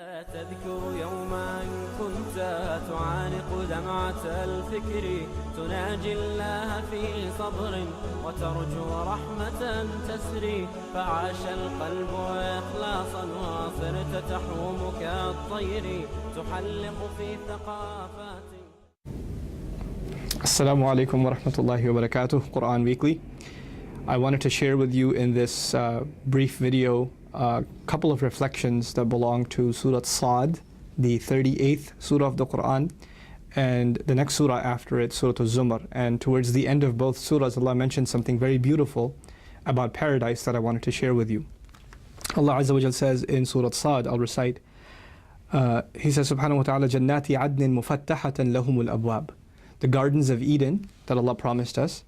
تذكر يوما كنت تعانق دمعة الفكر تناجي الله في صبر وترجو رحمة تسري فعاش القلب إخلاصا وصرت تحوم كالطير تحلق في ثقافات. Assalamu alaikum wa rahmatullahi wa barakatuh, Quran Weekly. I wanted to share with you in this brief video a couple of reflections that belong to Surah Sad, the 38th surah of the Quran, and the next surah after it, Surah Al-Zumar. And towards the end of both surahs, Allah mentioned something very beautiful about paradise that I wanted to share with you. Allah Azza wa Jal says in Surah Sad, I'll recite, He says, Subhanahu wa ta'ala, Jannati adnin mufattahatan lahumul abwab. The gardens of Eden that Allah promised us,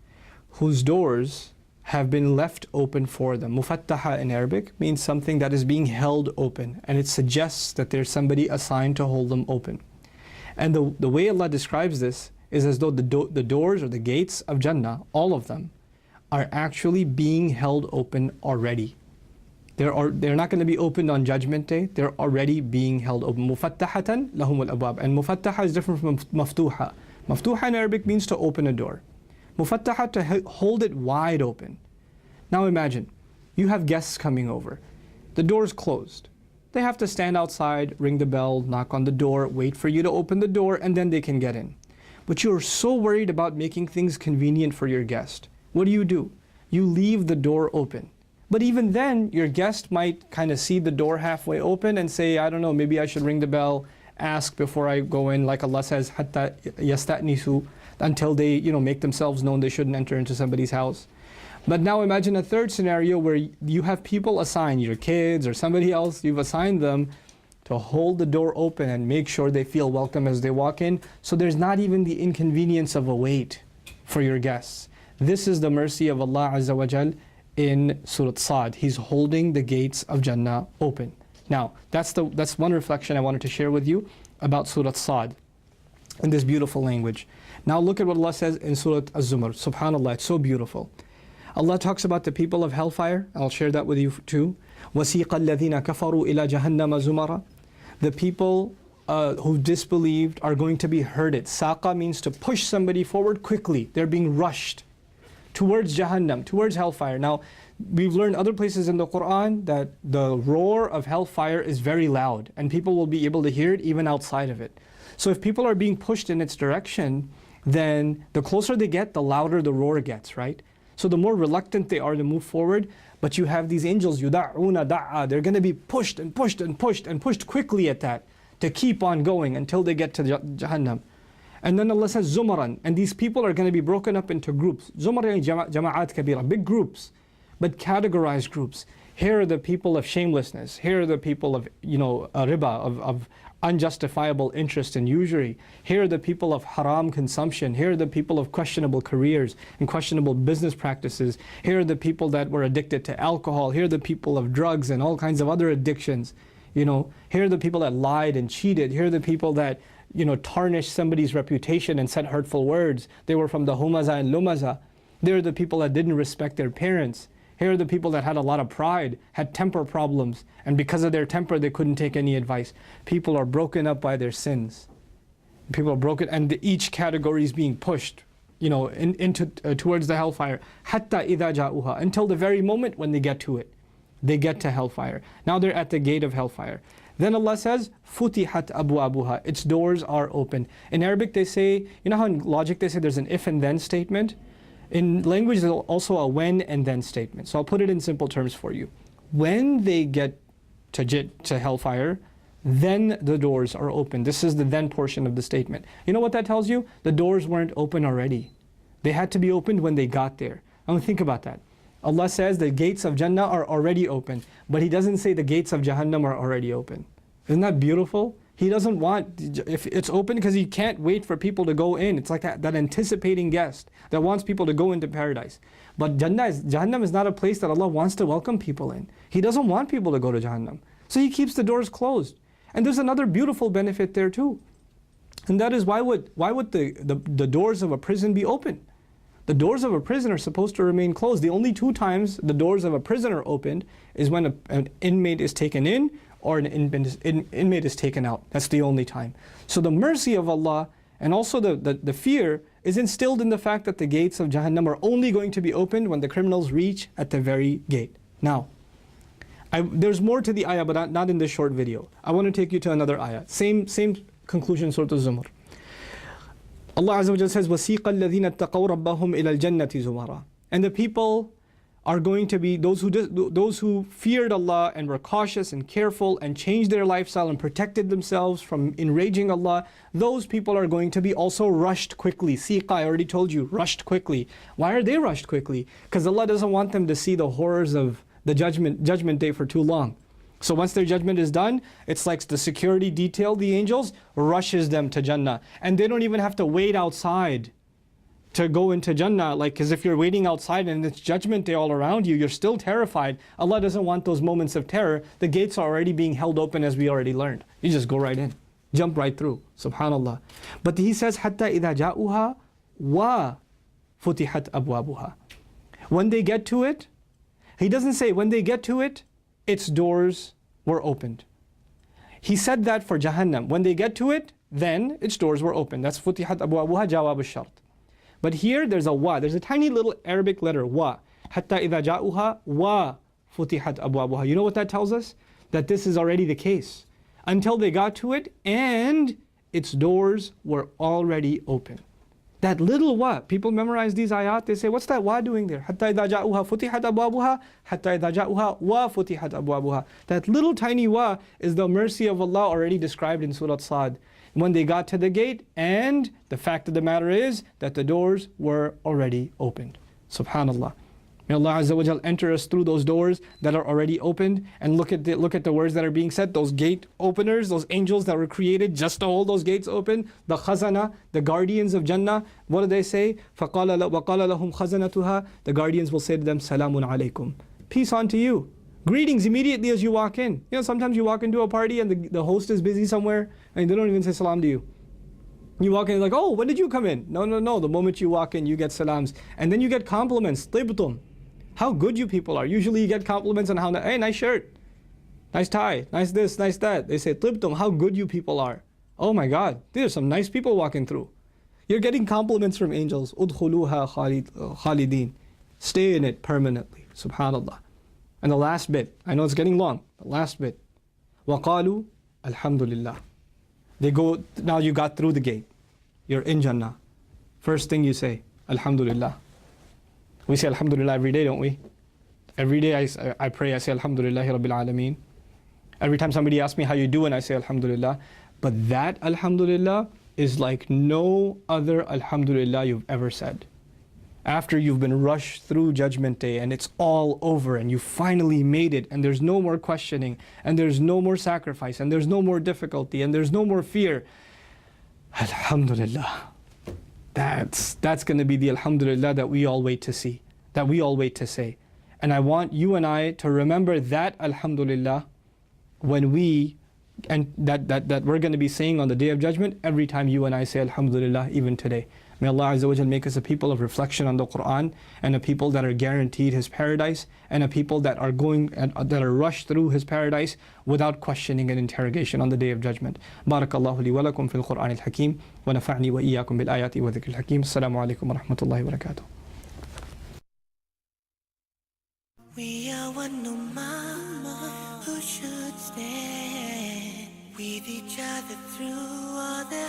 whose doors have been left open for them. Mufattaha in Arabic means something that is being held open, and it suggests that there's somebody assigned to hold them open. And the way Allah describes this is as though the doors or the gates of Jannah, all of them, are actually being held open already. They're not going to be opened on Judgment Day, they're already being held open. Mufattahatan lahumul abwab. And mufattaha is different from maftuha. Maftuha in Arabic means to open a door. Mufattaha, to hold it wide open. Now imagine, you have guests coming over. The door's closed. They have to stand outside, ring the bell, knock on the door, wait for you to open the door, and then they can get in. But you're so worried about making things convenient for your guest. What do? You leave the door open. But even then, your guest might kind of see the door halfway open and say, I don't know, maybe I should ring the bell, ask before I go in, like Allah says, hatta yasta'nisu, until they make themselves known. They shouldn't enter into somebody's house. But now imagine a third scenario where you have people assigned, your kids or somebody else, you've assigned them to hold the door open and make sure they feel welcome as they walk in. So there's not even the inconvenience of a wait for your guests. This is the mercy of Allah Azza wa Jal in Surah Sad. He's holding the gates of Jannah open. Now, that's one reflection I wanted to share with you about Surah Sad in this beautiful language. Now look at what Allah says in Surah Al-Zumar. SubhanAllah, it's so beautiful. Allah talks about the people of hellfire. I'll share that with you too. وَسِيقَ الَّذِينَ كَفَرُوا إِلَى جَهَنَّمَ زُمَرًا. The people who disbelieved are going to be herded. Saqa means to push somebody forward quickly. They're being rushed towards Jahannam, towards hellfire. Now, we've learned other places in the Quran that the roar of hellfire is very loud, and people will be able to hear it even outside of it. So if people are being pushed in its direction, then the closer they get, the louder the roar gets, right? So the more reluctant they are to move forward, but you have these angels, yuda'una da'a, they're going to be pushed and pushed and pushed and pushed quickly at that to keep on going until they get to Jahannam. And then Allah says zumaran, and these people are going to be broken up into groups. Zumar jama'at kabira, big groups, but categorized groups. Here are the people of shamelessness. Here are the people of riba, of unjustifiable interest and usury. Here are the people of haram consumption. Here are the people of questionable careers and questionable business practices. Here are the people that were addicted to alcohol. Here are the people of drugs and all kinds of other addictions. Here are the people that lied and cheated. Here are the people that tarnished somebody's reputation and said hurtful words. They were from the humaza and lumaza. There are the people that didn't respect their parents. Here are the people that had a lot of pride, had temper problems, and because of their temper they couldn't take any advice. People are broken up by their sins. People are broken, and each category is being pushed towards the hellfire. Hatta idha ja'uha, until the very moment when they get to it. They get to hellfire. Now they're at the gate of hellfire. Then Allah says, Futihat abwabuha, its doors are open. In Arabic they say, how in logic they say there's an if and then statement? In language, there's also a when and then statement. So I'll put it in simple terms for you. When they get to hellfire, then the doors are open. This is the then portion of the statement. You know what that tells you? The doors weren't open already. They had to be opened when they got there. I mean, think about that. Allah says the gates of Jannah are already open, but He doesn't say the gates of Jahannam are already open. Isn't that beautiful? He doesn't want, if it's open, because He can't wait for people to go in. It's like that anticipating guest that wants people to go into paradise. But Jahannam is not a place that Allah wants to welcome people in. He doesn't want people to go to Jahannam. So He keeps the doors closed. And there's another beautiful benefit there too. And that is, why would the doors of a prison be open? The doors of a prison are supposed to remain closed. The only two times the doors of a prison are opened is when an inmate is taken in, or an inmate is taken out. That's the only time. So the mercy of Allah and also the fear is instilled in the fact that the gates of Jahannam are only going to be opened when the criminals reach at the very gate. Now, there's more to the ayah, but not in this short video. I want to take you to another ayah. Same conclusion, Surah Al-Zumar. Allah Azza wa Jalla says, وَسِيقَ الَّذِينَ اتَّقَوْا رَبَّهُمْ إِلَى الْجَنَّةِ زُمَرًا. And the people are going to be those who feared Allah and were cautious and careful and changed their lifestyle and protected themselves from enraging Allah. Those people are going to be also rushed quickly. Siqa, I already told you, rushed quickly. Why are they rushed quickly? Because Allah doesn't want them to see the horrors of the judgment day for too long. So once their judgment is done, it's like the security detail, the angels, rushes them to Jannah. And they don't even have to wait outside to go into Jannah, because if you're waiting outside and it's judgment day all around you, you're still terrified. Allah doesn't want those moments of terror. The gates are already being held open, as we already learned. You just go right in, jump right through. Subhanallah. But He says, حَتَّى إِذَا جَاءُوهَا وَفُتِحَتْ أَبْوَابُهَا. When they get to it, He doesn't say when they get to it, its doors were opened. He said that for Jahannam. When they get to it, then its doors were opened. That's فُتِحَتْ أَبْوَابُهَا جَوَابُ الشَّرْطِ. But here there's a wa. There's a tiny little Arabic letter, wa. حَتَّى إِذَا جَاءُوهَا وَفُتِحَتْ أَبْوَابُهَا. You know what that tells us? That this is already the case. Until they got to it and its doors were already open. That little wa, people memorize these ayat, they say, what's that wa doing there? حَتَّى إِذَا جَاءُوهَا فُتِحَتْ أَبْوَابُهَا حَتَّى إِذَا جَاءُوهَا وَفُتِحَتْ أَبْوَابُهَا. That little tiny wa is the mercy of Allah already described in Surah Sad. When they got to the gate, and the fact of the matter is that the doors were already opened. Subhanallah. May Allah Azza wa Jal enter us through those doors that are already opened, and look at the words that are being said, those gate openers, those angels that were created just to hold those gates open, the khazana, the guardians of Jannah. What do they say? وَقَالَ لَهُمْ خَزَنَتُهَا. The guardians will say to them, Salamun alaykum. Peace unto you. Greetings immediately as you walk in. You know, sometimes you walk into a party and the host is busy somewhere and they don't even say salam to you. You walk in like, oh, when did you come in? No. The moment you walk in, you get salams. And then you get compliments. Tibtum. How good you people are. Usually you get compliments on how, hey, nice shirt. Nice tie. Nice this, nice that. They say, Tibtum, how good you people are. Oh my God, these are some nice people walking through. You're getting compliments from angels. Udkhuluha khalidin. Stay in it permanently. Subhanallah. And the last bit, I know it's getting long, the last bit. وَقَالُوا Alhamdulillah. They go, now you got through the gate. You're in Jannah. First thing you say, Alhamdulillah. We say Alhamdulillah every day, don't we? Every day I pray, I say Alhamdulillah Rabbil Alameen. Every time somebody asks me how you doing, I say Alhamdulillah. But that Alhamdulillah is like no other Alhamdulillah you've ever said. After you've been rushed through Judgment Day and it's all over and you finally made it and there's no more questioning and there's no more sacrifice and there's no more difficulty and there's no more fear. Alhamdulillah. That's going to be the Alhamdulillah that we all wait to see, that we all wait to say. And I want you and I to remember that Alhamdulillah when that we're going to be saying on the Day of Judgment every time you and I say Alhamdulillah, even today. May Allah Azza wa Jal make us a people of reflection on the Quran, and a people that are guaranteed His paradise, and a people that are rushed through His paradise without questioning and interrogation on the Day of Judgment. Barakallahu li wa lakum fil Quran al-Hakim, wa nafa'ni wa iyyakum bil ayati wa dhikr al-Hakim. Assalamu alaikum wa rahmatullahi wa barakatuh. We are one ummah who should stand with each other through all the